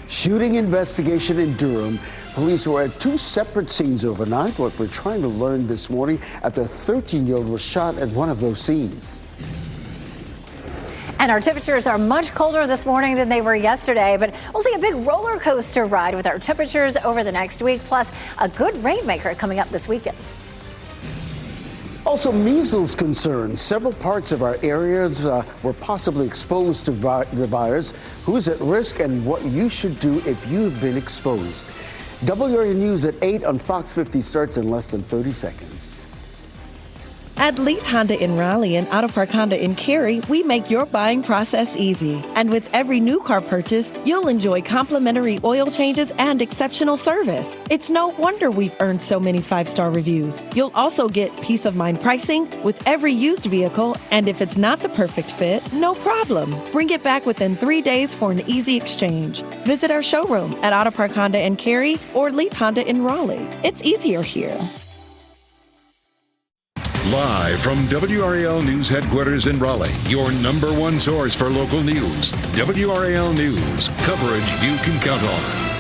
Shooting investigation in Durham. Police were at two separate scenes overnight. What we're trying to learn this morning after a 13-year-old was shot at one of those scenes. And our temperatures are much colder this morning than they were yesterday, but we'll see a big roller coaster ride with our temperatures over the next week, plus a good rainmaker coming up this weekend. Also, measles concerns. Several parts of our areas were possibly exposed to the virus. Who is at risk and what you should do if you've been exposed. WRAL News at 8 on Fox 50 starts in less than 30 seconds. At Leith Honda in Raleigh and Auto Park Honda in Cary, we make your buying process easy. And with every new car purchase, you'll enjoy complimentary oil changes and exceptional service. It's no wonder we've earned so many 5-star reviews. You'll also get peace of mind pricing with every used vehicle, and if it's not the perfect fit, no problem. Bring it back within 3 days for an easy exchange. Visit our showroom at Auto Park Honda in Cary or Leith Honda in Raleigh. It's easier here. Live from WRAL News Headquarters in Raleigh, your number one source for local news. WRAL News, coverage you can count on.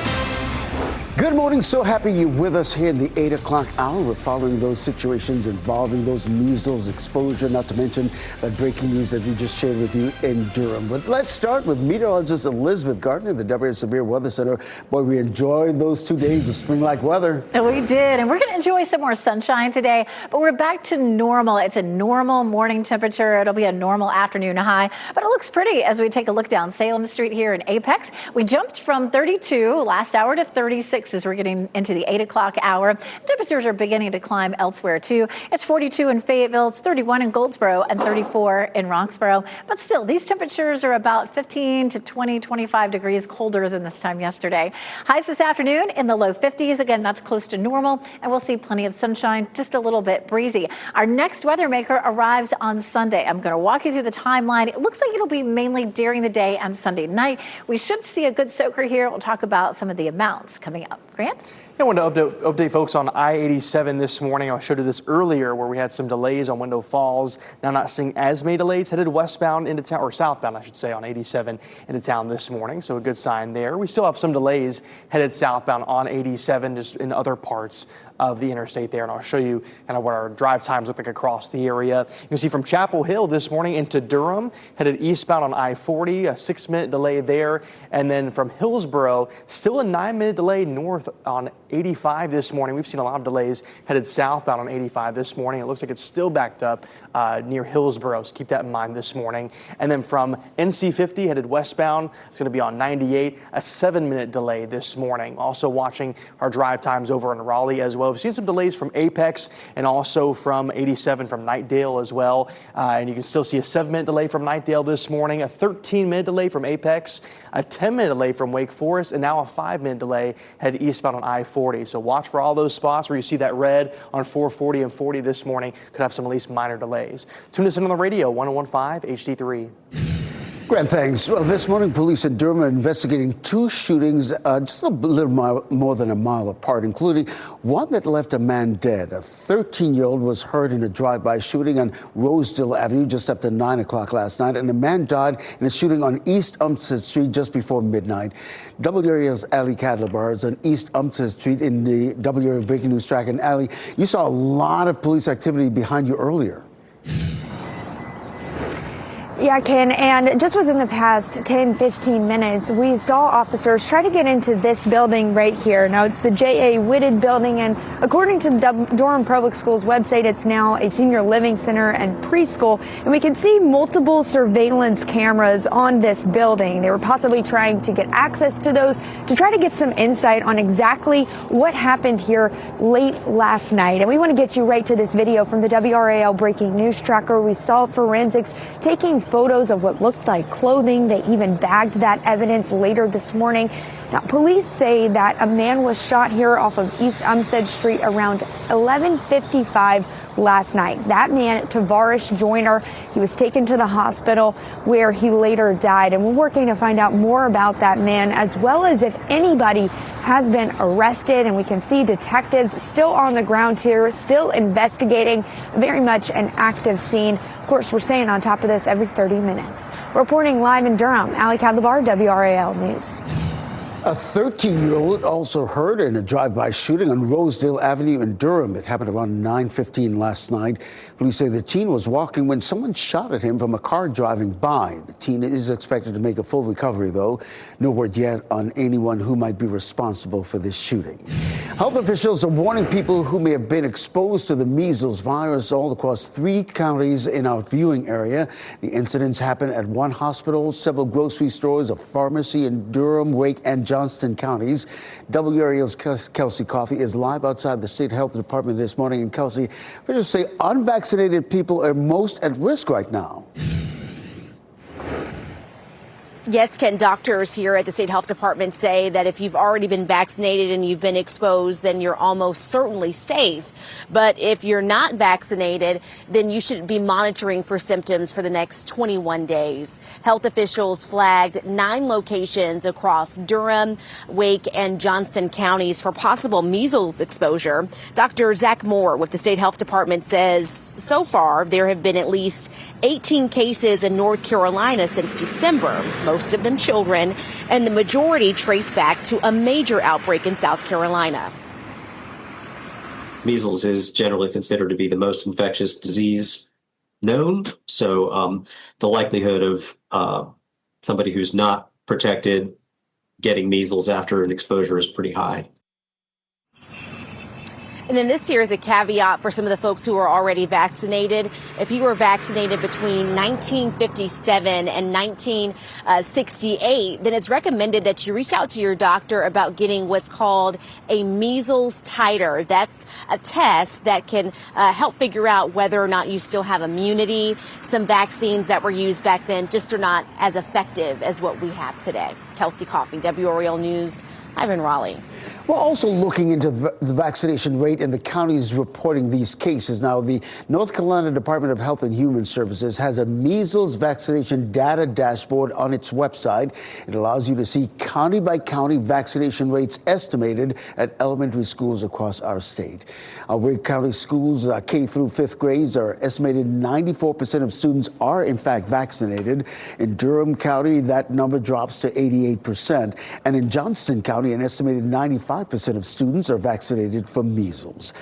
Good morning. So happy you're with us here in the 8 o'clock hour. We're following those situations involving those measles exposure, not to mention that breaking news that we just shared with you in Durham. But let's start with meteorologist Elizabeth Gardner, the WRAL Severe Weather Center. Boy, we enjoyed those 2 days of spring-like weather. We did, and we're going to enjoy some more sunshine today, but we're back to normal. It's a normal morning temperature. It'll be a normal afternoon high, but it looks pretty as we take a look down Salem Street here in Apex. We jumped from 32 last hour to 36 as we're getting into the 8 o'clock hour. Temperatures are beginning to climb elsewhere too. It's 42 in Fayetteville, it's 31 in Goldsboro, and 34 in Roxborough. But still, these temperatures are about 15 to 20, 25 degrees colder than this time yesterday. Highs this afternoon in the low 50s. Again, that's close to normal, and we'll see plenty of sunshine, just a little bit breezy. Our next weather maker arrives on Sunday. I'm going to walk you through the timeline. It looks like it'll be mainly during the day and Sunday night. We should see a good soaker here. We'll talk about some of the amounts coming up. Grant? I wanted to update folks on I-87 this morning. I showed you this earlier where we had some delays on Window Falls. Now not seeing as many delays headed westbound into town, or southbound, I should say, on 87 into town this morning. So a good sign there. We still have some delays headed southbound on 87 just in other parts of the interstate there, and I'll show you kind of what our drive times look like across the area. You can see from Chapel Hill this morning into Durham, headed eastbound on I-40, a 6-minute delay there, and then from Hillsborough, still a 9-minute delay north on 85 this morning. We've seen a lot of delays headed southbound on 85 this morning. It looks like it's still backed up near Hillsborough, so keep that in mind this morning. And then from NC50 headed westbound, it's going to be on 98, a 7-minute delay this morning. Also watching our drive times over in Raleigh as well. We've seen some delays from Apex and also from 87 from Knightdale as well. And you can still see a 7-minute delay from Knightdale this morning, a 13-minute delay from Apex, a 10-minute delay from Wake Forest, and now a 5-minute delay headed eastbound on I-40. So watch for all those spots where you see that red on 440 and 40 this morning. Could have some at least minor delays. Tune us in on the radio, 101.5 HD3. Grant, thanks. Well, this morning, police in Durham are investigating two shootings just a little more than a mile apart, including one that left a man dead. A 13-year-old was hurt in a drive-by shooting on Rosedale Avenue just after 9 o'clock last night, and the man died in a shooting on East Umstead Street just before midnight. WRAL's Ali Cadlebar is on East Umstead Street in the WRAL Breaking News track. And Ali, you saw a lot of police activity behind you earlier. Yeah, Ken, and just within the past 10, 15 minutes, we saw officers try to get into this building right here. Now, it's the J.A. Whitted building, and according to Durham Public Schools website, it's now a senior living center and preschool, and we can see multiple surveillance cameras on this building. They were possibly trying to get access to those to try to get some insight on exactly what happened here late last night. And we want to get you right to this video from the WRAL Breaking News Tracker. We saw forensics taking photos of what looked like clothing. They even bagged that evidence later this morning. Now, police say that a man was shot here off of East Umstead Street around 11:55 last night. That man, Tavarish Joyner, he was taken to the hospital where he later died. And we're working to find out more about that man, as well as if anybody has been arrested. And we can see detectives still on the ground here, still investigating. Very much an active scene. Of course, we're staying on top of this every 30 minutes. Reporting live in Durham, Ali Cadlebar, WRAL News. A 13-year-old also hurt in a drive-by shooting on Rosedale Avenue in Durham. It happened around 9:15 last night. Police say the teen was walking when someone shot at him from a car driving by. The teen is expected to make a full recovery, though. No word yet on anyone who might be responsible for this shooting. Health officials are warning people who may have been exposed to the measles virus all across 3 counties in our viewing area. The incidents happened at one hospital, several grocery stores, a pharmacy in Durham, Wake, and Johnston counties. WRAL's Kelsey Coffey is live outside the state health department this morning. And Kelsey, officials say unvaccinated people are most at risk right now. Yes, Ken, doctors here at the state health department say that if you've already been vaccinated and you've been exposed, then you're almost certainly safe. But if you're not vaccinated, then you should be monitoring for symptoms for the next 21 days. Health officials flagged 9 locations across Durham, Wake, and Johnston counties for possible measles exposure. Dr. Zach Moore with the state health department says so far there have been at least 18 cases in North Carolina since December. Most of them children, and the majority trace back to a major outbreak in South Carolina. Measles is generally considered to be the most infectious disease known, so the likelihood of somebody who's not protected getting measles after an exposure is pretty high. And then this here is a caveat for some of the folks who are already vaccinated. If you were vaccinated between 1957 and 1968, then it's recommended that you reach out to your doctor about getting what's called a measles titer. That's a test that can help figure out whether or not you still have immunity. Some vaccines that were used back then just are not as effective as what we have today. Kelsey Coffey, WRAL News. I'm in Raleigh. We're also looking into the vaccination rate in the counties reporting these cases. Now, the North Carolina Department of Health and Human Services has a measles vaccination data dashboard on its website. It allows you to see county by county vaccination rates estimated at elementary schools across our state. Our Wake County schools, K through 5th grades, are estimated 94% of students are in fact vaccinated. In Durham County, that number drops to 88%. And in Johnston County, an estimated 95% of students are vaccinated for measles.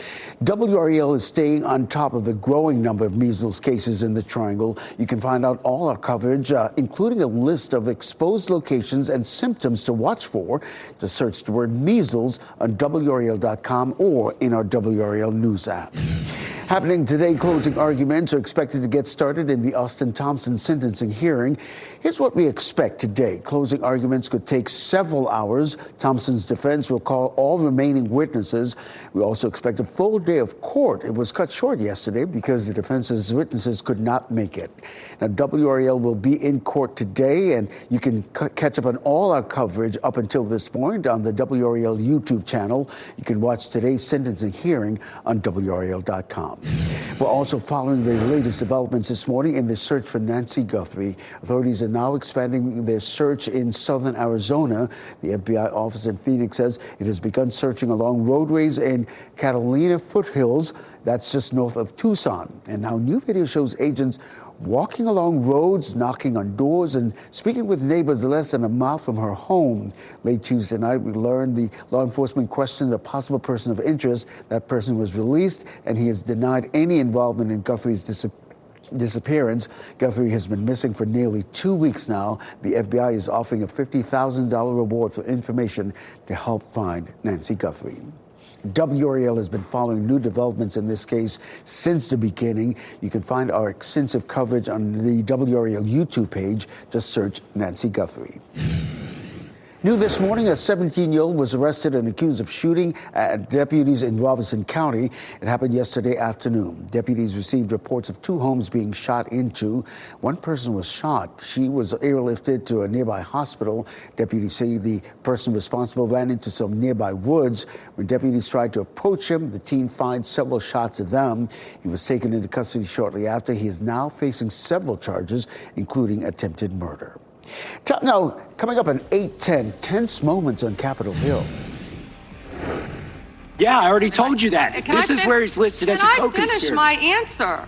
WRAL is staying on top of the growing number of measles cases in the Triangle. You can find out all our coverage, including a list of exposed locations and symptoms to watch for. Just search the word measles on WRAL.com or in our WRAL News app. Happening today, closing arguments are expected to get started in the Austin Thompson sentencing hearing. Here's what we expect today. Closing arguments could take several hours. Thompson's defense will call all remaining witnesses. We also expect a full day of court. It was cut short yesterday because the defense's witnesses could not make it. Now, WRAL will be in court today, and you can catch up on all our coverage up until this point on the WRAL YouTube channel. You can watch today's sentencing hearing on WRAL.com. We're also following the latest developments this morning in the search for Nancy Guthrie. Authorities are now expanding their search in southern Arizona. The FBI office in Phoenix says it has begun searching along roadways in Catalina foothills. That's just north of Tucson. And now new video shows agents walking along roads, knocking on doors, and speaking with neighbors less than a mile from her home. Late Tuesday night, we learned the law enforcement questioned a possible person of interest. That person was released, and he has denied any involvement in Guthrie's disappearance. Guthrie has been missing for nearly 2 weeks now. The FBI is offering a $50,000 reward for information to help find Nancy Guthrie. WRAL has been following new developments in this case since the beginning. You can find our extensive coverage on the WRAL YouTube page. Just search Nancy Guthrie. New this morning, a 17-year-old was arrested and accused of shooting at deputies in Robeson County. It happened yesterday afternoon. Deputies received reports of 2 homes being shot into. One person was shot. She was airlifted to a nearby hospital. Deputies say the person responsible ran into some nearby woods. When deputies tried to approach him, the teen fired several shots at them. He was taken into custody shortly after. He is now facing several charges, including attempted murder. Now, coming up at 8:10, tense moments on Capitol Hill. Yeah, I already told you that. This is where he's listed as a co-conspirator. Can I finish my answer?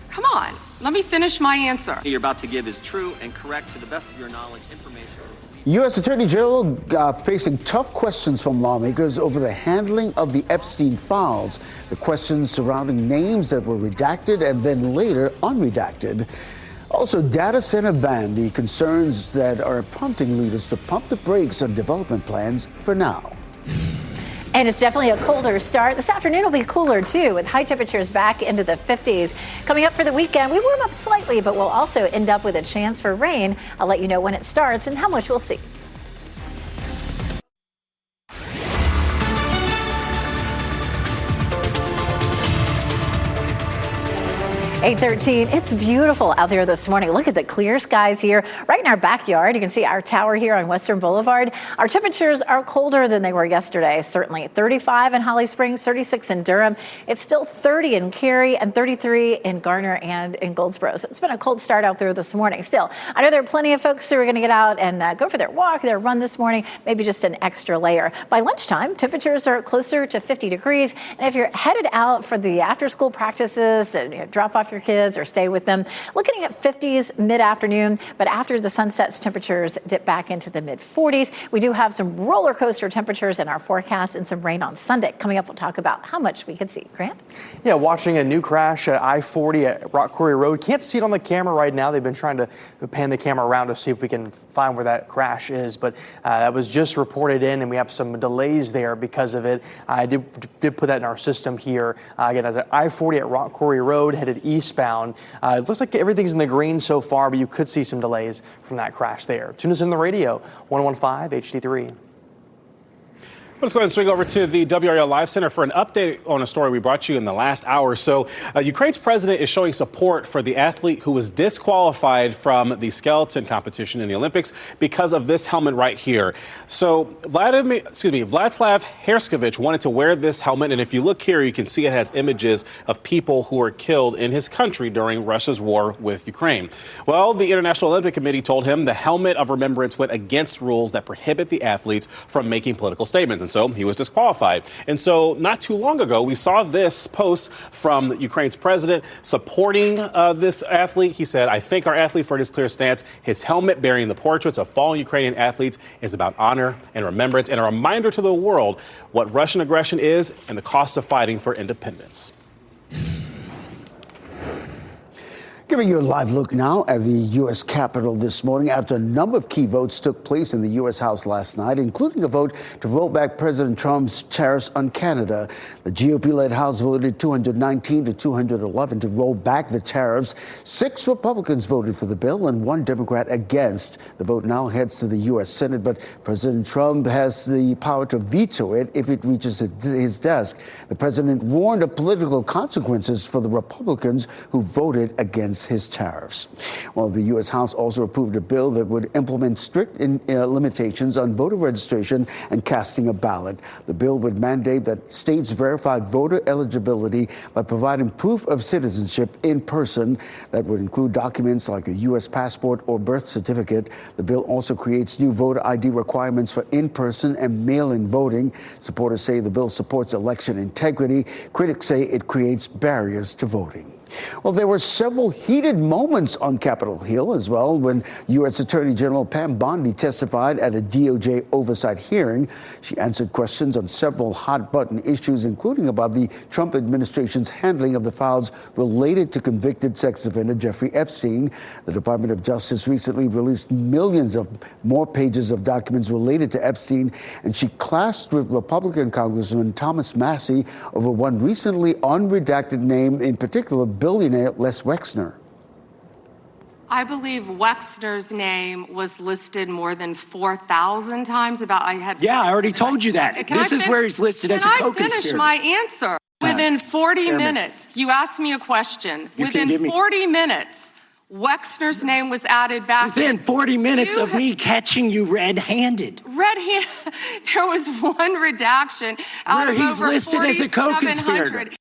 Come on. Let me finish my answer. You're about to give is true and correct to the best of your knowledge, information. U.S. Attorney General facing tough questions from lawmakers over the handling of the Epstein files, the questions surrounding names that were redacted and then later unredacted. Also, data center ban, the concerns that are prompting leaders to pump the brakes on development plans for now. And it's definitely a colder start. This afternoon will be cooler, too, with high temperatures back into the 50s. Coming up for the weekend, we warm up slightly, but we'll also end up with a chance for rain. I'll let you know when it starts and how much we'll see. 8:13. It's beautiful out there this morning. Look at the clear skies here right in our backyard. You can see our tower here on Western Boulevard. Our temperatures are colder than they were yesterday, certainly. 35 in Holly Springs, 36 in Durham. It's still 30 in Cary and 33 in Garner and in Goldsboro. So it's been a cold start out there this morning. Still, I know there are plenty of folks who are going to get out and go for their walk, their run this morning, maybe just an extra layer. By lunchtime, temperatures are closer to 50 degrees. And if you're headed out for the after-school practices, and drop off your kids or stay with them, looking at 50s mid-afternoon, but after the sun sets, temperatures dip back into the mid-40s. We do have some roller coaster temperatures in our forecast and some rain on Sunday. Coming up, we'll talk about how much we could see. Grant? Yeah, watching a new crash at I-40 at Rock Quarry Road. Can't see it on the camera right now. They've been trying to pan the camera around to see if we can find where that crash is, but that was just reported in, and we have some delays there because of it. I did put that in our system here. Again, as I-40 at Rock Quarry Road, headed eastbound. It looks like everything's in the green so far, but you could see some delays from that crash there. Tune us in the radio, 101.5 HD3. Let's go ahead and swing over to the WRAL Live Center for an update on a story we brought you in the last hour. So Ukraine's president is showing support for the athlete who was disqualified from the skeleton competition in the Olympics because of this helmet right here. So Vladislav Herskovich wanted to wear this helmet. And if you look here, you can see it has images of people who were killed in his country during Russia's war with Ukraine. Well, the International Olympic Committee told him the helmet of remembrance went against rules that prohibit the athletes from making political statements. And so he was disqualified. And so not too long ago, we saw this post from Ukraine's president supporting this athlete. He said, "I thank our athlete for his clear stance. His helmet bearing the portraits of fallen Ukrainian athletes is about honor and remembrance and a reminder to the world what Russian aggression is and the cost of fighting for independence." Giving you a live look now at the U.S. Capitol this morning after a number of key votes took place in the U.S. House last night, including a vote to roll back President Trump's tariffs on Canada. The GOP-led House voted 219 to 211 to roll back the tariffs. 6 Republicans voted for the bill and 1 Democrat against. The vote now heads to the U.S. Senate, but President Trump has the power to veto it if it reaches his desk. The president warned of political consequences for the Republicans who voted against his tariffs. Well, the U.S. House also approved a bill that would implement strict limitations on voter registration and casting a ballot. The bill would mandate that states verify voter eligibility by providing proof of citizenship in person. That would include documents like a U.S. passport or birth certificate. The bill also creates new voter ID requirements for in-person and mail-in voting. Supporters say the bill supports election integrity. Critics say it creates barriers to voting. Well, there were several heated moments on Capitol Hill as well when U.S. Attorney General Pam Bondi testified at a DOJ oversight hearing. She answered questions on several hot-button issues, including about the Trump administration's handling of the files related to convicted sex offender Jeffrey Epstein. The Department of Justice recently released millions of more pages of documents related to Epstein, and she clashed with Republican Congressman Thomas Massie over one recently unredacted name, in particular billionaire Les Wexner. I believe Wexner's name was listed more than 4,000 times. Yeah, I already told you that. This is where he's listed as a co-conspirator. Can I finish my answer? Within 40 minutes, you asked me a question. Within 40 minutes, Wexner's name was added back. Within 40 minutes of me catching you red-handed. There was one redaction out where of he's over listed as a co-conspirator.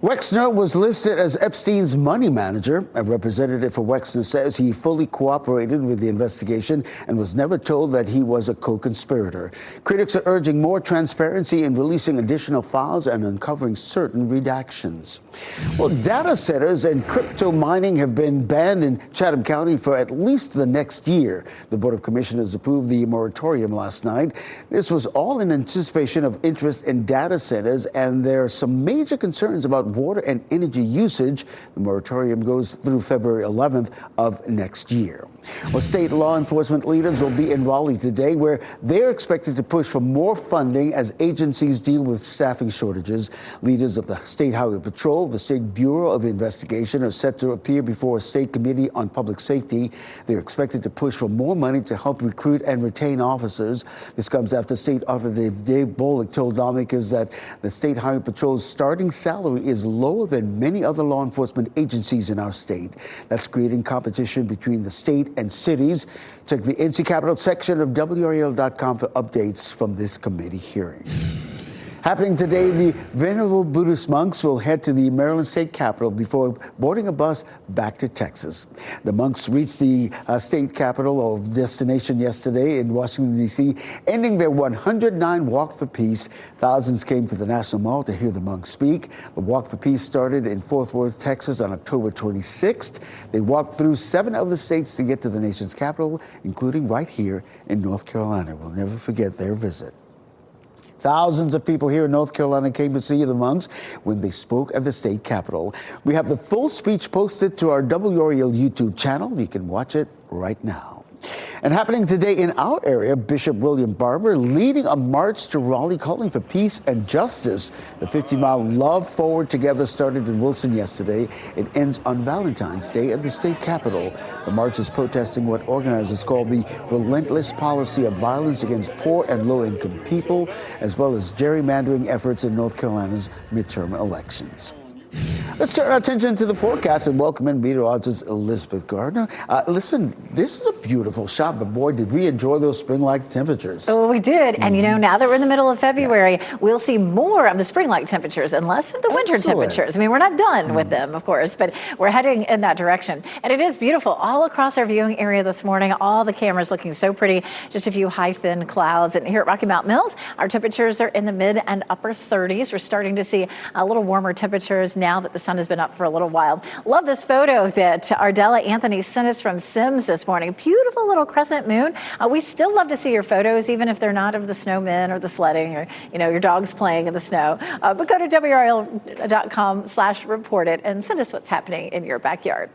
Wexner was listed as Epstein's money manager. A representative for Wexner says he fully cooperated with the investigation and was never told that he was a co-conspirator. Critics are urging more transparency in releasing additional files and uncovering certain redactions. Well, data centers and crypto mining have been banned in Chatham County for at least the next year. The Board of Commissioners approved the moratorium last night. This was all in anticipation of interest in data centers, and there are some major concerns about water and energy usage. The moratorium goes through February 11th of next year. Well, state law enforcement leaders will be in Raleigh today, where they're expected to push for more funding as agencies deal with staffing shortages. Leaders of the State Highway Patrol, the State Bureau of Investigation are set to appear before a state committee on public safety. They're expected to push for more money to help recruit and retain officers. This comes after State Auditor Dave Bollick told lawmakers that the State Highway Patrol's starting salary is lower than many other law enforcement agencies in our state. That's creating competition between the state and cities. Check the NC Capitol section of WRAL.com for updates from this committee hearing. Happening today, the Venerable Buddhist monks will head to the Maryland State Capitol before boarding a bus back to Texas. The monks reached the state capitol or destination yesterday in Washington, D.C., ending their 109 Walk for Peace. Thousands came to the National Mall to hear the monks speak. The Walk for Peace started in Fort Worth, Texas on October 26th. They walked through 7 other states to get to the nation's capital, including right here in North Carolina. We'll never forget their visit. Thousands of people here in North Carolina came to see the monks when they spoke at the state capitol. We have the full speech posted to our WRAL YouTube channel. You can watch it right now. And happening today in our area, Bishop William Barber leading a march to Raleigh calling for peace and justice. The 50-mile Love Forward Together started in Wilson yesterday. It ends on Valentine's Day at the state capitol. The march is protesting what organizers call the relentless policy of violence against poor and low-income people, as well as gerrymandering efforts in North Carolina's midterm elections. Let's turn our attention to the forecast and welcome in meteorologist Elizabeth Gardner. Listen, this is a beautiful shot, but boy, did we enjoy those spring-like temperatures. Oh, we did. And, you know, now that we're in the middle of February, we'll see more of the spring-like temperatures and less of the winter temperatures. I mean, we're not done with them, of course, but we're heading in that direction. And it is beautiful all across our viewing area this morning. All the cameras looking so pretty. Just a few high, thin clouds. And here at Rocky Mount Mills, our temperatures are in the mid and upper 30s. We're starting to see a little warmer temperatures now that the sun has been up for a little while. Love this photo that Ardella Anthony sent us from Sims this morning. Beautiful little crescent moon. We still love to see your photos, even if they're not of the snowmen or the sledding or, you know, your dog's playing in the snow. But go to WRAL.com/report it and send us what's happening in your backyard.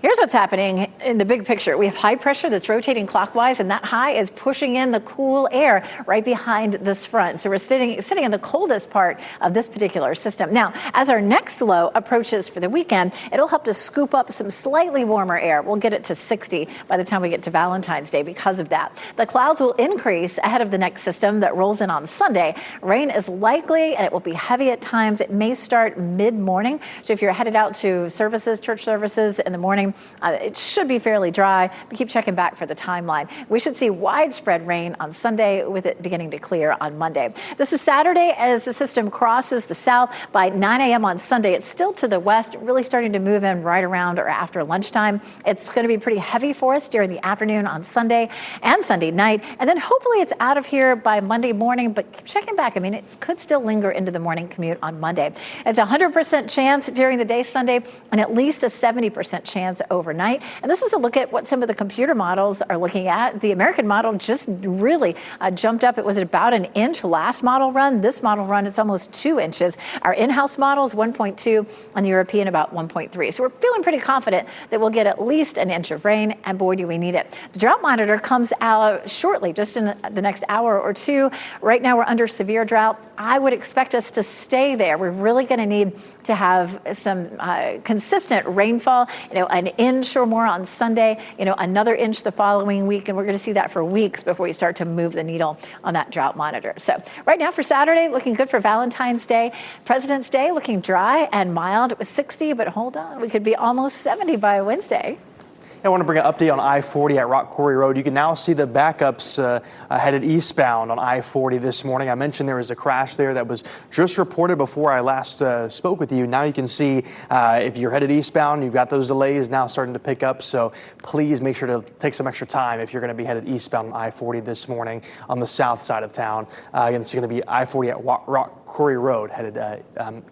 Here's what's happening in the big picture. We have high pressure that's rotating clockwise, and that high is pushing in the cool air right behind this front. So we're sitting in the coldest part of this particular system. Now, as our next low approaches for the weekend, it'll help to scoop up some slightly warmer air. We'll get it to 60 by the time we get to Valentine's Day because of that. The clouds will increase ahead of the next system that rolls in on Sunday. Rain is likely, and it will be heavy at times. It may start mid-morning. So if you're headed out to services, church services in the morning, it should be fairly dry, but keep checking back for the timeline. We should see widespread rain on Sunday with it beginning to clear on Monday. This is Saturday as the system crosses the south by 9 a.m. on Sunday. It's still to the west, really starting to move in right around or after lunchtime. It's going to be pretty heavy for us during the afternoon on Sunday and Sunday night. And then hopefully it's out of here by Monday morning, but keep checking back. I mean, it could still linger into the morning commute on Monday. It's a 100% chance during the day Sunday and at least a 70% chance overnight. And this is a look at what some of the computer models are looking at. The American model just really jumped up. It was about an inch last model run. This model run, it's almost 2 inches. Our in-house model is 1.2 and the European about 1.3. So we're feeling pretty confident that we'll get at least an inch of rain, and boy, do we need it. The drought monitor comes out shortly, just in the next hour or two. Right now we're under severe drought. I would expect us to stay there. We're really going to need to have some consistent rainfall, you know, an inch or more on Sunday, you know, another inch the following week, and we're going to see that for weeks before we start to move the needle on that drought monitor. So right now for Saturday, looking good for Valentine's Day. President's Day looking dry and mild. It was 60, but hold on, we could be almost 70 by Wednesday. I want to bring an update on I-40 at Rock Quarry Road. You can now see the backups headed eastbound on I-40 this morning. I mentioned there was a crash there that was just reported before I last spoke with you. Now you can see if you're headed eastbound, you've got those delays now starting to pick up. So please make sure to take some extra time if you're going to be headed eastbound on I-40 this morning on the south side of town. Again, it's going to be I-40 at Rock Quarry Road headed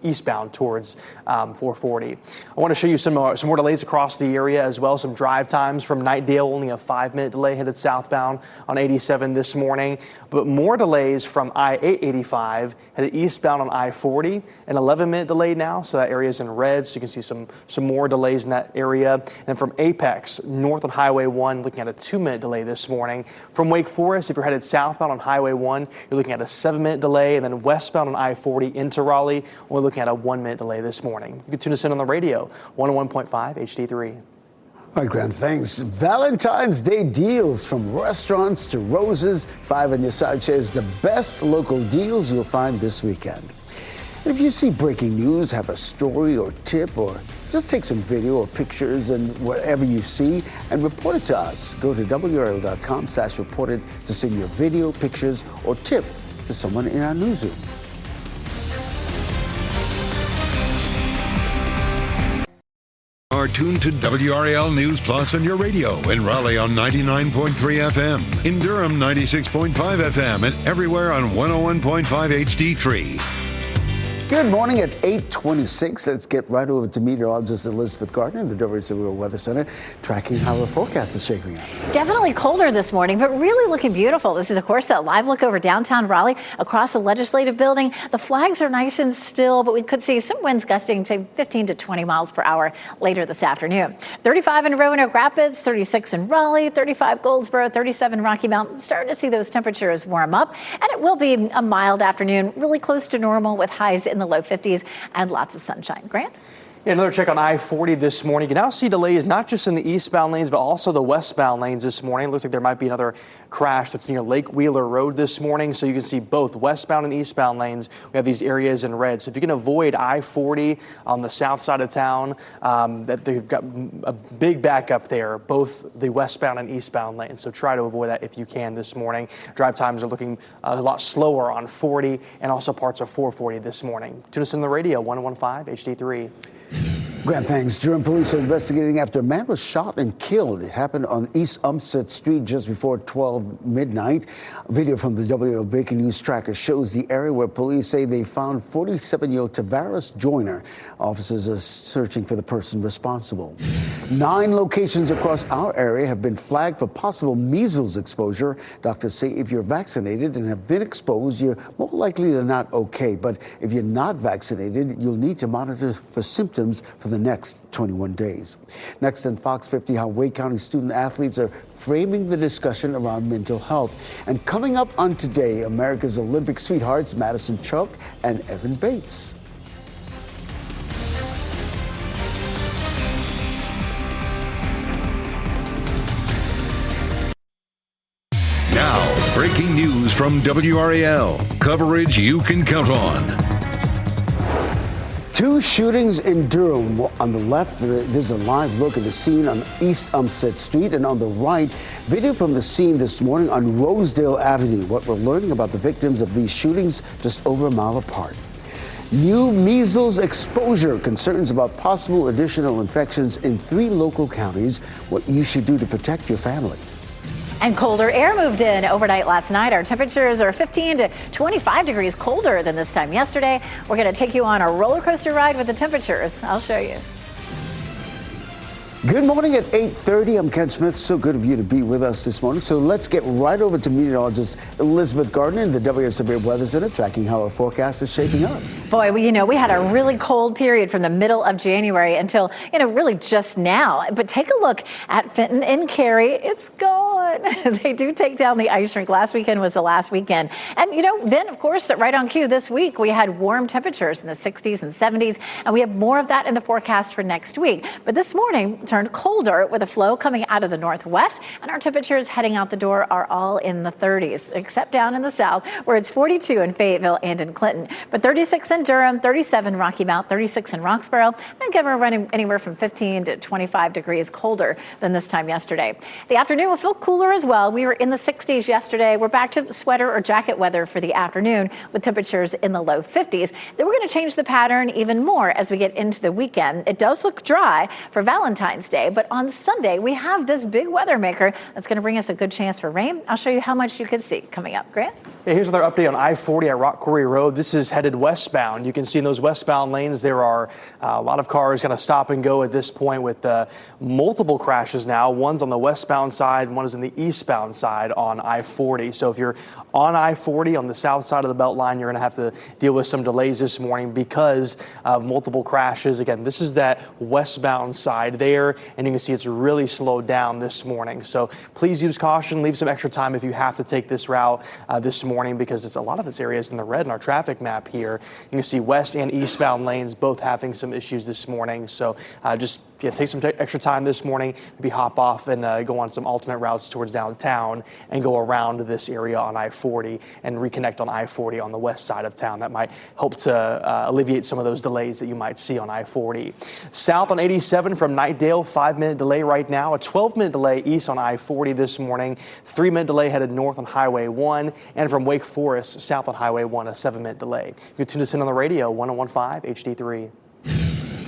eastbound towards 440. I want to show you some more delays across the area as well. Some drive times from Knightdale, only a 5-minute delay headed southbound on 87 this morning. But more delays from I-885 headed eastbound on I-40, an 11-minute delay now. So that area is in red. So you can see some more delays in that area. And from Apex north on Highway 1, looking at a 2-minute delay this morning. From Wake Forest, if you're headed southbound on Highway 1, you're looking at a 7-minute delay. And then westbound on I-40 into Raleigh, we're looking at a 1-minute delay this morning. You can tune us in on the radio, 101.5 HD3. All right, Grant, thanks. Valentine's Day deals from restaurants to roses. 5 on your side shares the best local deals you'll find this weekend. And if you see breaking news, have a story or tip, or just take some video or pictures and whatever you see and report it to us. Go to WRAL.com/reported to send your video, pictures, or tip to someone in our newsroom. Are tuned to WRAL News Plus on your radio in Raleigh on 99.3 FM, in Durham 96.5 FM, and everywhere on 101.5 HD3. Good morning at 8:26. Let's get right over to meteorologist Elizabeth Gardner in the WRAL Weather Center, tracking how the forecast is shaping up. Definitely colder this morning, but really looking beautiful. This is, of course, a live look over downtown Raleigh across the Legislative Building. The flags are nice and still, but we could see some winds gusting to 15 to 20 miles per hour later this afternoon. 35 in Roanoke Rapids, 36 in Raleigh, 35 Goldsboro, 37 Rocky Mount. Starting to see those temperatures warm up, and it will be a mild afternoon, really close to normal with highs in the low 50s and lots of sunshine. Grant? Yeah, another check on I-40 this morning. You can now see delays not just in the eastbound lanes, but also the westbound lanes this morning. It looks like there might be another crash that's near Lake Wheeler Road this morning. So you can see both westbound and eastbound lanes. We have these areas in red. So if you can avoid I-40 on the south side of town, that they've got a big backup there, both the westbound and eastbound lanes. So try to avoid that if you can this morning. Drive times are looking a lot slower on 40 and also parts of 440 this morning. Tune us in the radio, 101.5 HD3. Grant, thanks. Durham police are investigating after a man was shot and killed. It happened on East Umstead Street just before 12 midnight. A video from the WRAL Breaking News Tracker shows the area where police say they found 47-year-old Tavares Joyner. Officers are searching for the person responsible. 9 locations across our area have been flagged for possible measles exposure. Doctors say if you're vaccinated and have been exposed, you're more likely than not okay. But if you're not vaccinated, you'll need to monitor for symptoms for the next 21 days. Next on Fox 50, how Wake County student athletes are framing the discussion around mental health. And coming up on Today, America's Olympic sweethearts, Madison Choke and Evan Bates. Now, breaking news from WRAL. Coverage you can count on. 2 shootings in Durham. On the left, there's a live look at the scene on East Umstead Street, and on the right, video from the scene this morning on Rosedale Avenue. What we're learning about the victims of these shootings just over a mile apart. New measles exposure, concerns about possible additional infections in 3 local counties. What you should do to protect your family. And colder air moved in overnight last night. Our temperatures are 15 to 25 degrees colder than this time yesterday. We're going to take you on a roller coaster ride with the temperatures. I'll show you. Good morning at 8:30. I'm Ken Smith. So good of you to be with us this morning. So let's get right over to meteorologist Elizabeth Gardner in the WRAL Weather Center, tracking how our forecast is shaping up. Boy, we had a really cold period from the middle of January until, really just now. But take a look at Fenton and Cary. It's gone. They do take down the ice rink. Last weekend was the last weekend. And, then, of course, right on cue this week, we had warm temperatures in the 60s and 70s. And we have more of that in the forecast for next week. But this morning, turns turned colder with a flow coming out of the northwest, and our temperatures heading out the door are all in the 30s, except down in the south where it's 42 in Fayetteville and in Clinton, but 36 in Durham, 37 Rocky Mount, 36 in Roxborough, and we're running anywhere from 15 to 25 degrees colder than this time yesterday. The afternoon will feel cooler as well. We were in the 60s yesterday. We're back to sweater or jacket weather for the afternoon with temperatures in the low 50s. Then we're going to change the pattern even more as we get into the weekend. It does look dry for Valentine's Day, but on Sunday we have this big weather maker that's going to bring us a good chance for rain. I'll show you how much you could see coming up. Grant? Yeah, here's another update on I-40 at Rock Quarry Road. This is headed westbound. You can see in those westbound lanes there are a lot of cars going to stop and go at this point with multiple crashes now. One's on the westbound side, one is in the eastbound side on I-40. So if you're on I-40 on the south side of the Beltline, you're going to have to deal with some delays this morning because of multiple crashes. Again, this is that westbound side there, and you can see it's really slowed down this morning. So please use caution. Leave some extra time if you have to take this route this morning, because it's a lot of this area is in the red in our traffic map here. You can see west and eastbound lanes both having some issues this morning. So just take some extra time this morning, maybe hop off and go on some alternate routes towards downtown and go around this area on I-40 and reconnect on I-40 on the west side of town. That might help to alleviate some of those delays that you might see on I-40. South on 87 from Knightdale, 5-minute delay right now. A 12-minute delay east on I-40 this morning. 3-minute delay headed north on Highway 1. And from Wake Forest south on Highway 1, a 7-minute delay. You can tune us in on the radio, 101.5 HD3.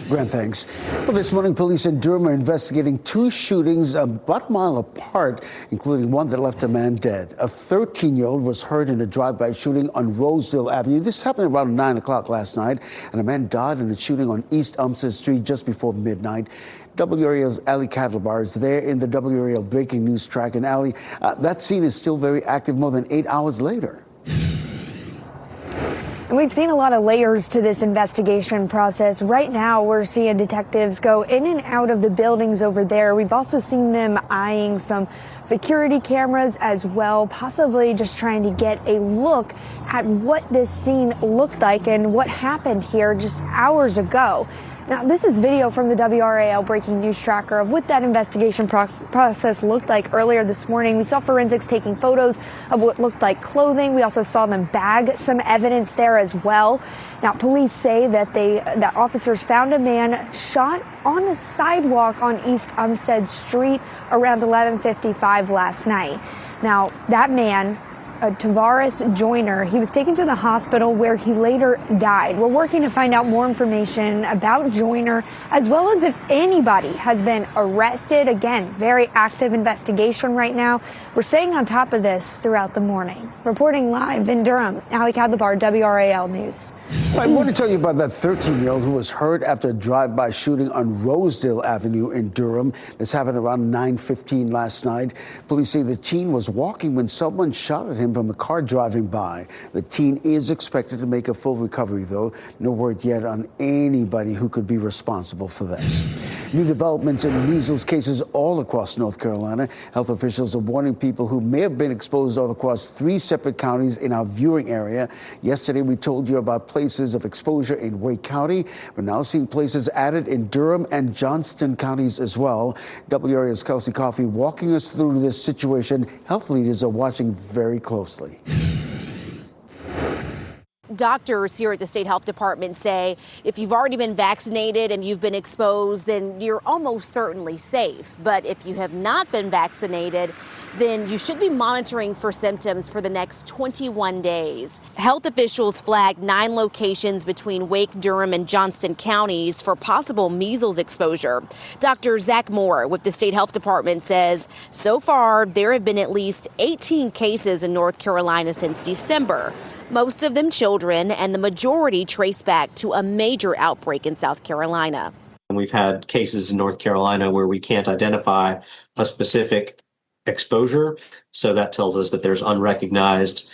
Grant, thanks. Well, this morning, police in Durham are investigating two shootings about a mile apart, including one that left a man dead. A 13-year-old was hurt in a drive-by shooting on Rosedale Avenue. This happened around 9 o'clock last night, and a man died in a shooting on East Umstead Street just before midnight. WRAL's Ali Kattlebar is there in the WRAL breaking news track. And Ali, that scene is still very active more than 8 hours later. And we've seen a lot of layers to this investigation process. Right now, we're seeing detectives go in and out of the buildings over there. We've also seen them eyeing some security cameras as well, possibly just trying to get a look at what this scene looked like and what happened here just hours ago. Now, this is video from the WRAL breaking news tracker of what that investigation process looked like earlier this morning. We saw forensics taking photos of what looked like clothing. We also saw them bag some evidence there as well. Now, police say that officers found a man shot on a sidewalk on East Umstead Street around 11:55 last night. Now, that man, Tavares Joyner, he was taken to the hospital where he later died. We're working to find out more information about Joyner, as well as if anybody has been arrested. Again, very active investigation right now. We're staying on top of this throughout the morning. Reporting live in Durham, Ali Kattlebar, WRAL News. I want to tell you about that 13-year-old who was hurt after a drive-by shooting on Rosedale Avenue in Durham. This happened around 9:15 last night. Police say the teen was walking when someone shot at him from a car driving by. The teen is expected to make a full recovery, though. No word yet on anybody who could be responsible for this. New developments in measles cases all across North Carolina. Health officials are warning people who may have been exposed all across 3 separate counties in our viewing area. Yesterday, we told you about places of exposure in Wake County. We're now seeing places added in Durham and Johnston counties as well. WRAL's Kelsey Coffey walking us through this situation. Health leaders are watching very closely. Doctors here at the State Health Department say if you've already been vaccinated and you've been exposed, then you're almost certainly safe. But if you have not been vaccinated, then you should be monitoring for symptoms for the next 21 days. Health officials flagged 9 locations between Wake, Durham, and Johnston counties for possible measles exposure. Dr. Zach Moore with the State Health Department says so far there have been at least 18 cases in North Carolina since December. Most of them children, and the majority trace back to a major outbreak in South Carolina. We've had cases in North Carolina where we can't identify a specific exposure, so that tells us that there's unrecognized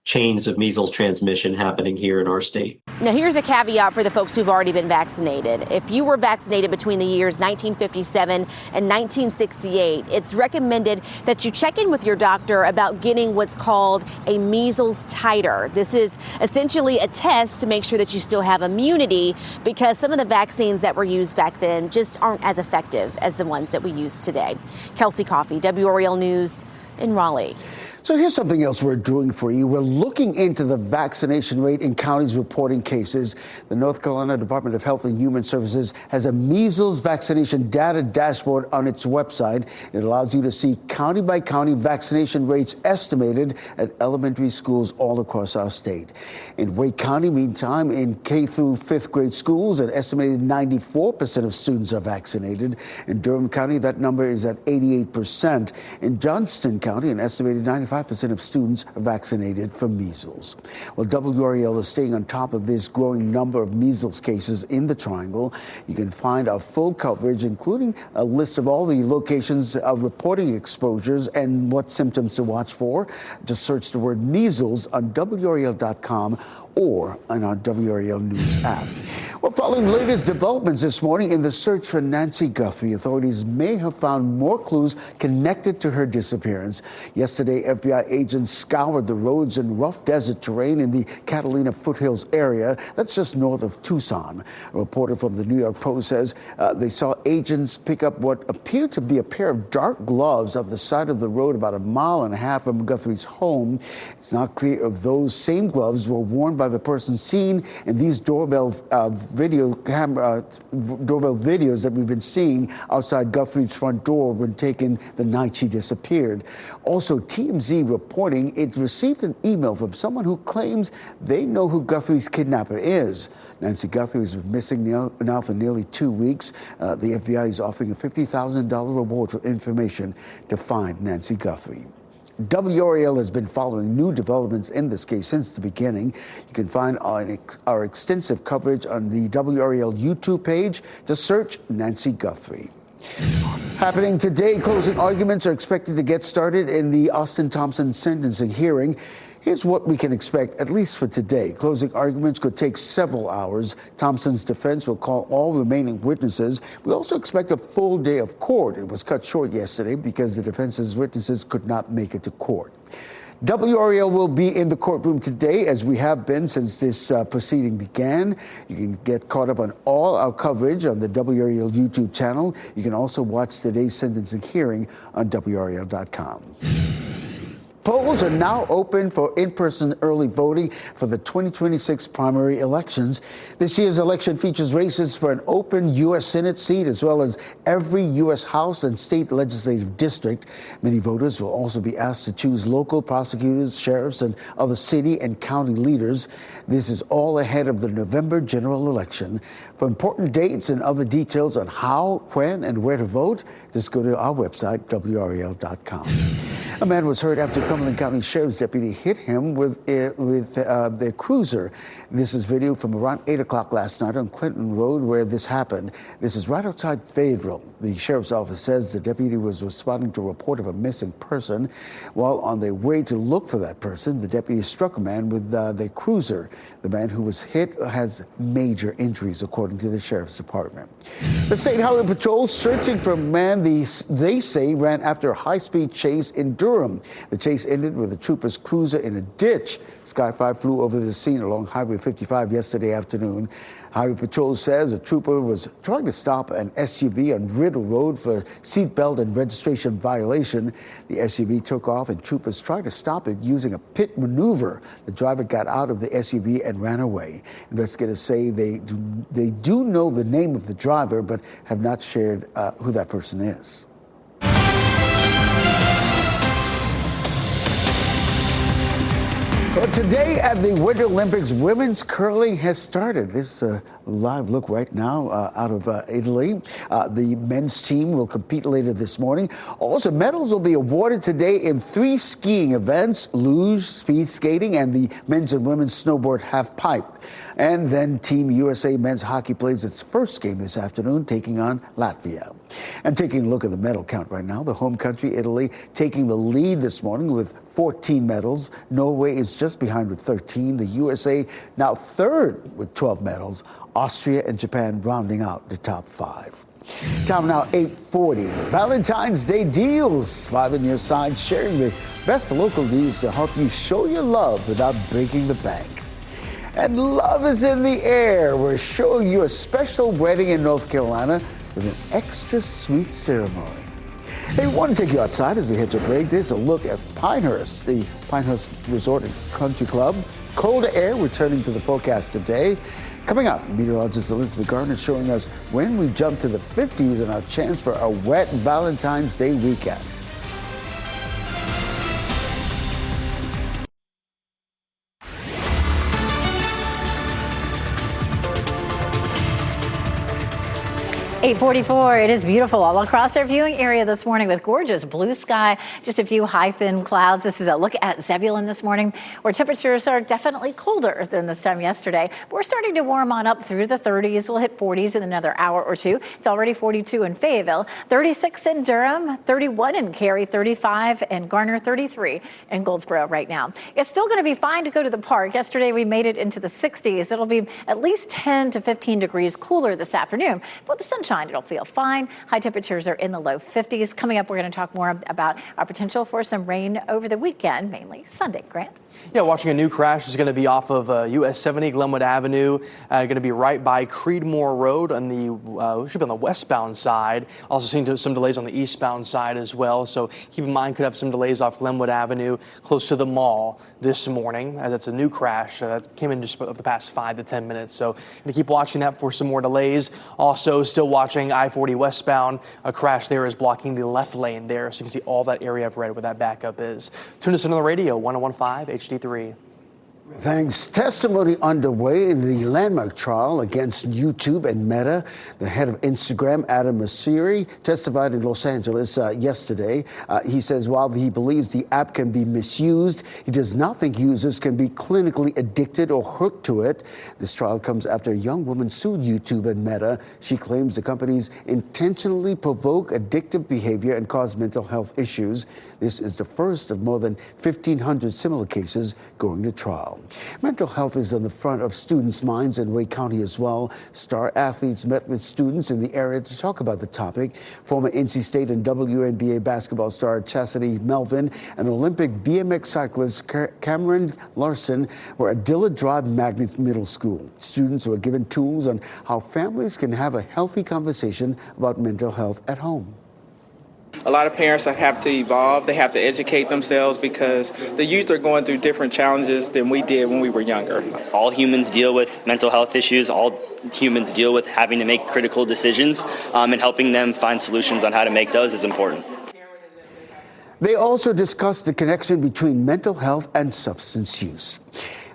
chains of measles transmission happening here in our state. Now, here's a caveat for the folks who've already been vaccinated. If you were vaccinated between the years 1957 and 1968, it's recommended that you check in with your doctor about getting what's called a measles titer. This is essentially a test to make sure that you still have immunity, because some of the vaccines that were used back then just aren't as effective as the ones that we use today. Kelsey Coffey, WRAL News in Raleigh. So here's something else we're doing for you. We're looking into the vaccination rate in counties reporting cases. The North Carolina Department of Health and Human Services has a measles vaccination data dashboard on its website. It allows you to see county by county vaccination rates estimated at elementary schools all across our state. In Wake County, meantime, in K through 5th grade schools, an estimated 94% of students are vaccinated. In Durham County, that number is at 88%. In Johnston County, an estimated 95% of students are vaccinated for measles. Well, WRAL is staying on top of this growing number of measles cases in the Triangle. You can find our full coverage, including a list of all the locations of reporting exposures and what symptoms to watch for. Just search the word measles on WRAL.com or on our WRAL News app. Well, following the latest developments this morning in the search for Nancy Guthrie, authorities may have found more clues connected to her disappearance. Yesterday, FBI agents scoured the roads and rough desert terrain in the Catalina foothills area. That's just north of Tucson. A reporter from the New York Post says they saw agents pick up what appeared to be a pair of dark gloves off the side of the road about a mile and a half from Guthrie's home. It's not clear if those same gloves were worn by the person seen in these doorbell videos that we've been seeing outside Guthrie's front door when taken the night she disappeared. Also, TMZ reporting it received an email from someone who claims they know who Guthrie's kidnapper is. Nancy Guthrie has been missing now for nearly 2 weeks. The FBI is offering a $50,000 reward for information to find Nancy Guthrie. WRAL has been following new developments in this case since the beginning. You can find our extensive coverage on the WRAL YouTube page. Just search Nancy Guthrie. Happening today, closing arguments are expected to get started in the Austin Thompson sentencing hearing. Here's what we can expect, at least for today. Closing arguments could take several hours. Thompson's defense will call all remaining witnesses. We also expect a full day of court. It was cut short yesterday because the defense's witnesses could not make it to court. WRAL will be in the courtroom today, as we have been since this proceeding began. You can get caught up on all our coverage on the WRAL YouTube channel. You can also watch today's sentencing hearing on WRAL.com. Polls are now open for in-person early voting for the 2026 primary elections. This year's election features races for an open U.S. Senate seat as well as every U.S. House and state legislative district. Many voters will also be asked to choose local prosecutors, sheriffs, and other city and county leaders. This is all ahead of the November general election. For important dates and other details on how, when, and where to vote, just go to our website, WRAL.com. A man was hurt after Cumberland County Sheriff's deputy hit him with their cruiser. This is video from around 8 o'clock last night on Clinton Road where this happened. This is right outside Fayetteville. The sheriff's office says the deputy was responding to a report of a missing person. While on their way to look for that person, the deputy struck a man with their cruiser. The man who was hit has major injuries, according to the sheriff's department. The State Highway Patrol searching for a man they say ran after a high-speed chase in Durham. The chase ended with a trooper's cruiser in a ditch. Sky 5 flew over the scene along Highway 55 yesterday afternoon. Highway Patrol says a trooper was trying to stop an SUV on Riddle Road for seatbelt and registration violation. The SUV took off and troopers tried to stop it using a pit maneuver. The driver got out of the SUV and ran away. Investigators say they do know the name of the driver, but have not shared who that person is. Well, today at the Winter Olympics, women's curling has started. This is a live look right now out of Italy. The men's team will compete later this morning. Also, medals will be awarded today in 3 skiing events: luge, speed skating, and the men's and women's snowboard half pipe. And then Team USA men's hockey plays its first game this afternoon, taking on Latvia. And taking a look at the medal count right now, the home country, Italy, taking the lead this morning with 14 medals. Norway is just behind with 13. The USA now third with 12 medals. Austria and Japan rounding out the top 5. Time now 8:40. Valentine's Day deals. 5 on your side, sharing the best local deals to help you show your love without breaking the bank. And love is in the air. We're showing you a special wedding in North Carolina with an extra sweet ceremony. Hey, we want to take you outside as we head to break. There's a look at Pinehurst, the Pinehurst Resort and Country Club. Colder air returning to the forecast today. Coming up, meteorologist Elizabeth Gardner showing us when we jump to the 50s and our chance for a wet Valentine's Day weekend. .44, it is beautiful all across our viewing area this morning with gorgeous blue sky, just a few high thin clouds. This is a look at Zebulon this morning, where temperatures are definitely colder than this time yesterday. But we're starting to warm on up through the 30s. We'll hit 40s in another hour or two. It's already 42 in Fayetteville, 36 in Durham, 31 in Cary, 35 in Garner, 33 in Goldsboro right now. It's still going to be fine to go to the park. Yesterday we made it into the 60s. It'll be at least 10 to 15 degrees cooler this afternoon, but with the sunshine, it'll feel fine. High temperatures are in the low 50s. Coming up, we're going to talk more about our potential for some rain over the weekend, mainly Sunday. Grant? Yeah, watching a new crash is going to be off of US 70 Glenwood Avenue. Going to be right by Creedmoor Road on the should be on the westbound side. Also seeing some delays on the eastbound side as well. So keep in mind, could have some delays off Glenwood Avenue close to the mall this morning, as it's a new crash that came in just of the past 5 to 10 minutes. So going to keep watching that for some more delays. Also still watching I-40 westbound. A crash there is blocking the left lane there. So you can see all that area of red where that backup is. Tune us in on the radio, 101.5 HD3. Thanks. Testimony underway in the landmark trial against YouTube and Meta. The head of Instagram, Adam Mosseri, testified in Los Angeles yesterday. He says while he believes the app can be misused, he does not think users can be clinically addicted or hooked to it. This trial comes after a young woman sued YouTube and Meta. She claims the companies intentionally provoke addictive behavior and cause mental health issues. This is the first of more than 1,500 similar cases going to trial. Mental health is on the front of students' minds in Wake County as well. Star athletes met with students in the area to talk about the topic. Former NC State and WNBA basketball star Chastity Melvin and Olympic BMX cyclist Cameron Larson were at Dillard Drive Magnet Middle School. Students were given tools on how families can have a healthy conversation about mental health at home. A lot of parents have to evolve. They have to educate themselves because the youth are going through different challenges than we did when we were younger. All humans deal with mental health issues. All humans deal with having to make critical decisions, and helping them find solutions on how to make those is important. They also discussed the connection between mental health and substance use.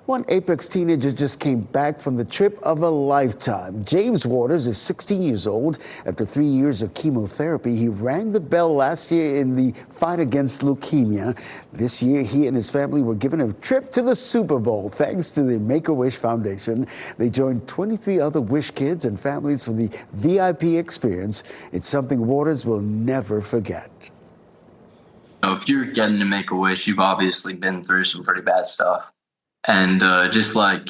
One Apex teenager just came back from the trip of a lifetime. James Waters is 16 years old. After 3 years of chemotherapy, he rang the bell last year in the fight against leukemia. This year, he and his family were given a trip to the Super Bowl thanks to the Make-A-Wish Foundation. They joined 23 other Wish kids and families for the VIP experience. It's something Waters will never forget. If you're getting to Make-A-Wish, you've obviously been through some pretty bad stuff. And just like,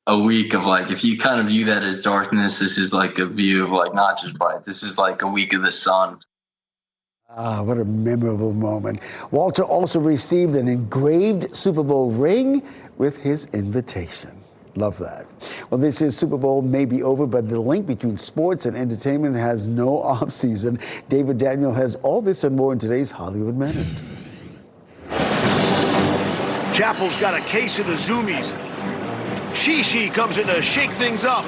a week of if you kind of view that as darkness, this is like a view of not just bright. This is like a week of the sun. Ah, what a memorable moment. Walter also received an engraved Super Bowl ring with his invitation. Love that. Well, this year's Super Bowl may be over, but the link between sports and entertainment has no off season. David Daniel has all this and more in today's Hollywood Minute. Chappell's got a case of the zoomies. Shishi comes in to shake things up.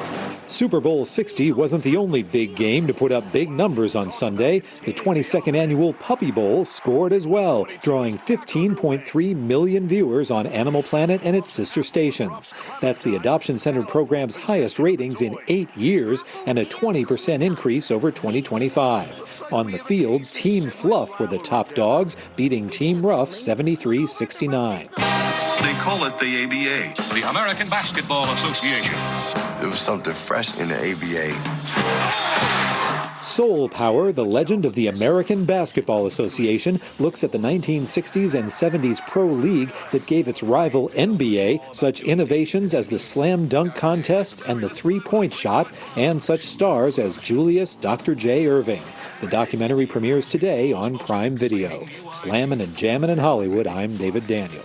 Super Bowl 60 wasn't the only big game to put up big numbers on Sunday. The 22nd annual Puppy Bowl scored as well, drawing 15.3 million viewers on Animal Planet and its sister stations. That's the adoption-centered program's highest ratings in 8 years and a 20% increase over 2025. On the field, Team Fluff were the top dogs, beating Team Rough 73-69. They call it the ABA, the American Basketball Association. There was something fresh in the ABA. Soul Power, the legend of the American Basketball Association, looks at the 1960s and 70s pro league that gave its rival NBA such innovations as the slam dunk contest and the three-point shot, and such stars as Julius Dr. J. Irving. The documentary premieres today on Prime Video. Slammin' and jammin' in Hollywood, I'm David Daniel.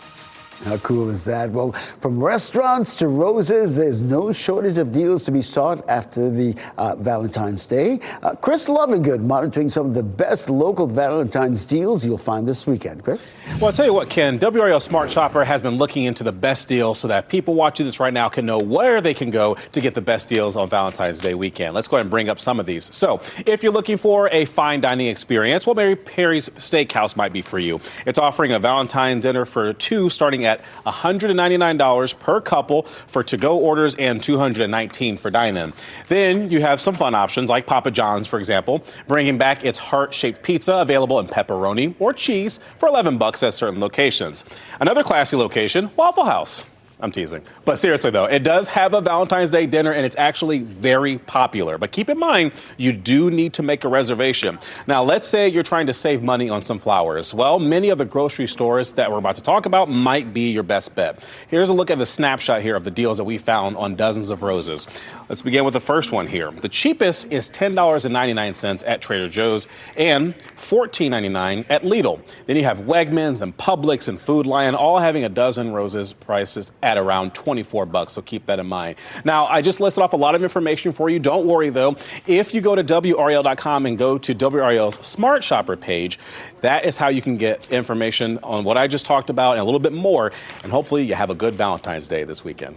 How cool is that? Well, from restaurants to roses, there's no shortage of deals to be sought after the Valentine's Day. Chris Lovingood monitoring some of the best local Valentine's deals you'll find this weekend. Chris? Well, I'll tell you what, Ken, WRAL Smart Shopper has been looking into the best deals so that people watching this right now can know where they can go to get the best deals on Valentine's Day weekend. Let's go ahead and bring up some of these. So if you're looking for a fine dining experience, well, Mary Perry's Steakhouse might be for you. It's offering a Valentine's dinner for two starting at $199 per couple for to-go orders and $219 for dine-in. Then you have some fun options like Papa John's, for example, bringing back its heart-shaped pizza available in pepperoni or cheese for $11 at certain locations. Another classy location, Waffle House. I'm teasing. But seriously, though, it does have a Valentine's Day dinner, and it's actually very popular. But keep in mind, you do need to make a reservation. Now, let's say you're trying to save money on some flowers. Well, many of the grocery stores that we're about to talk about might be your best bet. Here's a look at the snapshot here of the deals that we found on dozens of roses. Let's begin with the first one here. The cheapest is $10.99 at Trader Joe's and $14.99 at Lidl. Then you have Wegmans and Publix and Food Lion all having a dozen roses prices at around $24, so keep that in mind. Now, I just listed off a lot of information for you. Don't worry, though. If you go to WRAL.com and go to WRAL's Smart Shopper page, that is how you can get information on what I just talked about and a little bit more, and hopefully you have a good Valentine's Day this weekend.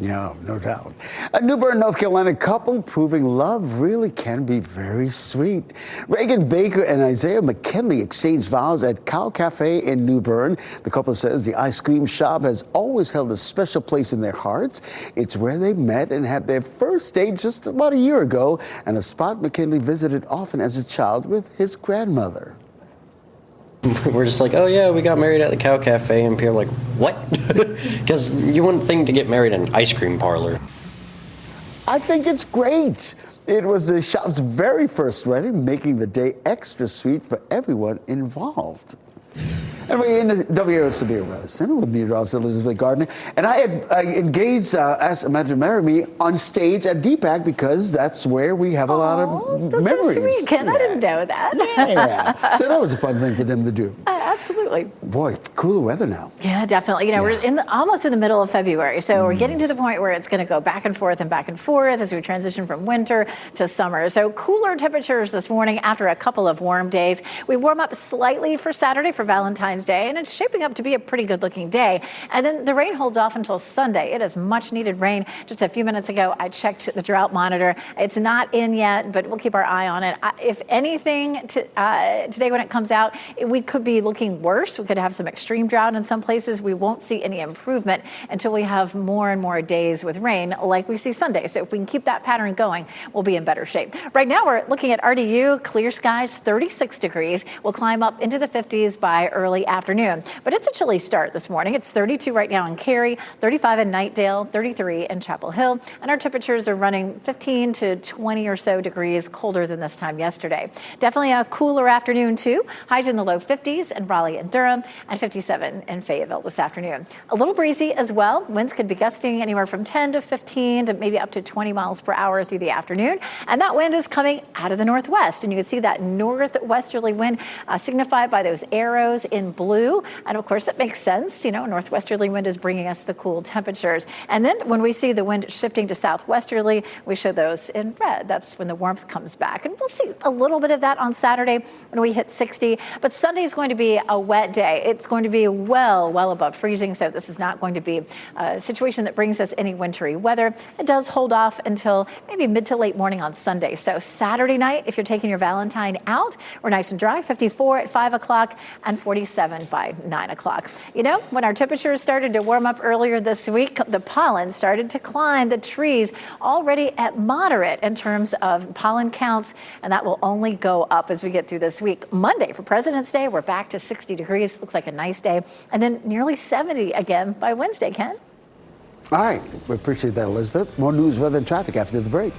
Yeah, no doubt. A New Bern, North Carolina couple proving love really can be very sweet. Reagan Baker and Isaiah McKinley exchanged vows at Cow Cafe in New Bern. The couple says the ice cream shop has always held a special place in their hearts. It's where they met and had their first date just about a year ago, and a spot McKinley visited often as a child with his grandmother. We're just like, oh yeah, we got married at the Cow Cafe, and people are like, what? Because you wouldn't think to get married in an ice cream parlor. I think it's great. It was the shop's very first wedding, making the day extra sweet for everyone involved. And we're in the WRAL Severe Weather Center with meteorologist Elizabeth Gardner. And I engaged, asked Amanda to marry me on stage at DPAC because that's where we have a lot of that's memories. So sweet, Ken. Yeah. I didn't know that. Yeah. So that was a fun thing for them to do. Absolutely. Boy, cooler weather now. Yeah, definitely. You know, we're almost in the middle of February, so we're getting to the point where it's going to go back and forth as we transition from winter to summer. So cooler temperatures this morning after a couple of warm days. We warm up slightly for Saturday for Valentine's Day, and it's shaping up to be a pretty good-looking day. And then the rain holds off until Sunday. It is much-needed rain. Just a few minutes ago, I checked the drought monitor. It's not in yet, but we'll keep our eye on it. If anything, today when it comes out, we could be looking worse. We could have some extreme drought in some places. We won't see any improvement until we have more and more days with rain like we see Sunday. So if we can keep that pattern going, we'll be in better shape. Right now, we're looking at RDU, clear skies, 36 degrees. We'll climb up into the 50s by early afternoon. But it's a chilly start this morning. It's 32 right now in Cary, 35 in Knightdale, 33 in Chapel Hill. And our temperatures are running 15 to 20 or so degrees colder than this time yesterday. Definitely a cooler afternoon, too. Highs in the low 50s in Raleigh and Durham, and 57 in Fayetteville this afternoon. A little breezy as well. Winds could be gusting anywhere from 10 to 15 to maybe up to 20 miles per hour through the afternoon. And that wind is coming out of the northwest. And you can see that northwesterly wind signified by those arrows in blue. And of course, that makes sense. You know, northwesterly wind is bringing us the cool temperatures. And then when we see the wind shifting to southwesterly, we show those in red. That's when the warmth comes back. And we'll see a little bit of that on Saturday when we hit 60. But Sunday is going to be a wet day. It's going to be well above freezing. So this is not going to be a situation that brings us any wintry weather. It does hold off until maybe mid to late morning on Sunday. So Saturday night, if you're taking your Valentine out, we're nice and dry, 54 at 5 o'clock and 47 by 9 o'clock. You know, when our temperatures started to warm up earlier this week, the pollen started to climb the trees already at moderate in terms of pollen counts, and that will only go up as we get through this week. Monday for President's Day, we're back to 60. 60 degrees. Looks like a nice day. And then nearly 70 again by Wednesday, Ken. All right. We appreciate that, Elizabeth. More news, weather, and traffic after the break.